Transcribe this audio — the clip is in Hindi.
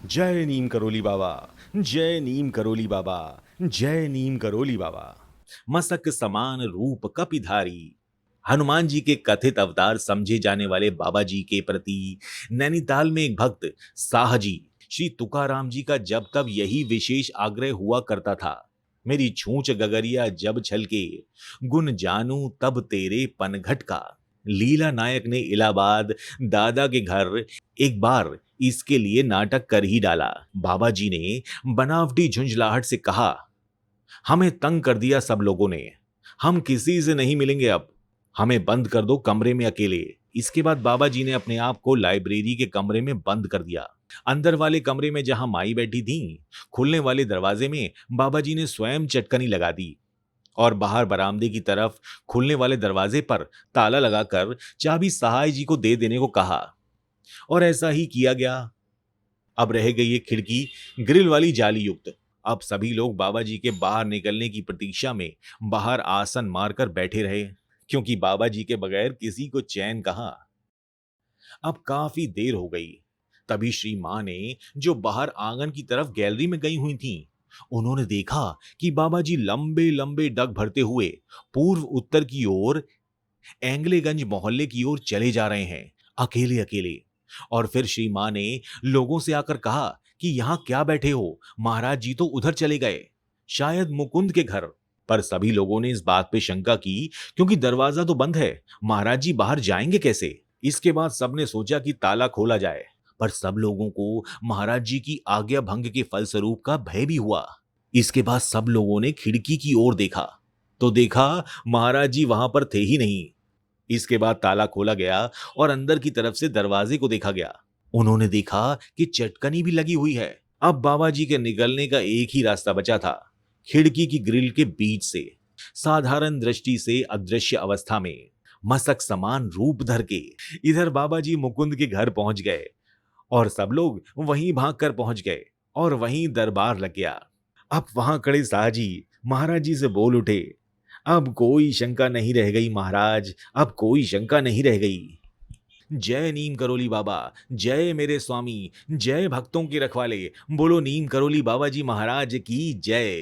जय नीम करोली बाबा। जय नीम करोली बाबा। जय नीम करोली बाबा। मसक समान रूप कपिधारी हनुमान जी के कथित अवतार समझे जाने वाले बाबा जी के प्रति नैनीताल में एक भक्त साहजी श्री तुकाराम जी का जब तब यही विशेष आग्रह हुआ करता था। मेरी छूछ गगरिया जब छलके गुन जानू तब तेरे पनघट का। लीला नायक ने इलाहाबाद दादा के घर एक बार इसके लिए नाटक कर ही डाला। बाबा जी ने बनावटी झुंझलाहट से कहा, हमें तंग कर दिया सब लोगों ने, हम किसी से नहीं मिलेंगे अब, हमें बंद कर दो कमरे में अकेले। इसके बाद बाबा जी ने अपने आप को लाइब्रेरी के कमरे में बंद कर दिया। अंदर वाले कमरे में जहां माई बैठी थी, खुलने वाले दरवाजे में बाबा जी ने स्वयं चटकनी लगा दी और बाहर बरामदे की तरफ खुलने वाले दरवाजे पर ताला लगाकर चाबी सहाय जी को दे देने को कहा। और ऐसा ही किया गया। अब रह गई एक खिड़की ग्रिल वाली जाली युक्त। अब सभी लोग बाबा जी के बाहर निकलने की प्रतीक्षा में बाहर आसन मारकर बैठे रहे, क्योंकि बाबा जी के बगैर किसी को चैन कहां। अब काफी देर हो गई। तभी श्री मां ने, जो बाहर आंगन की तरफ गैलरी में गई हुई थी, उन्होंने देखा कि बाबा जी लंबे लंबे डग भरते हुए पूर्व उत्तर की ओर एंगलेगंज मोहल्ले की ओर चले जा रहे हैं, अकेले अकेले। और फिर श्री मां ने लोगों से आकर कहा कि यहां क्या बैठे हो, महाराज जी तो उधर चले गए, शायद मुकुंद के घर। पर सभी लोगों ने इस बात पे शंका की, क्योंकि दरवाजा तो बंद है, महाराज जी बाहर जाएंगे कैसे। इसके बाद सबने सोचा कि ताला खोला जाए, पर सब लोगों को महाराज जी की आज्ञा भंग के फलस्वरूप का भय भी हुआ। इसके बाद सब लोगों ने खिड़की की ओर देखा, तो देखा महाराज जी वहां पर थे ही नहीं। इसके बाद ताला खोला गया और अंदर की तरफ से दरवाजे को देखा गया। उन्होंने देखा कि चटकनी भी लगी हुई है। अब बाबा जी के निकलने का एक ही रास्ता बचा था, खिड़की की ग्रिल के बीच से। साधारण दृष्टि से अदृश्य अवस्था में मसक समान रूप धर के इधर बाबा जी मुकुंद के घर पहुंच गए और सब लोग वहीं भागकर पहुंच गए और वहीं दरबार लग गया। अब वहां खड़े साहजी महाराज जी से बोल उठे, अब कोई शंका नहीं रह गई महाराज, अब कोई शंका नहीं रह गई। जय नीम करोली बाबा, जय मेरे स्वामी, जय भक्तों के रखवाले, बोलो नीम करोली बाबा जी महाराज की जय।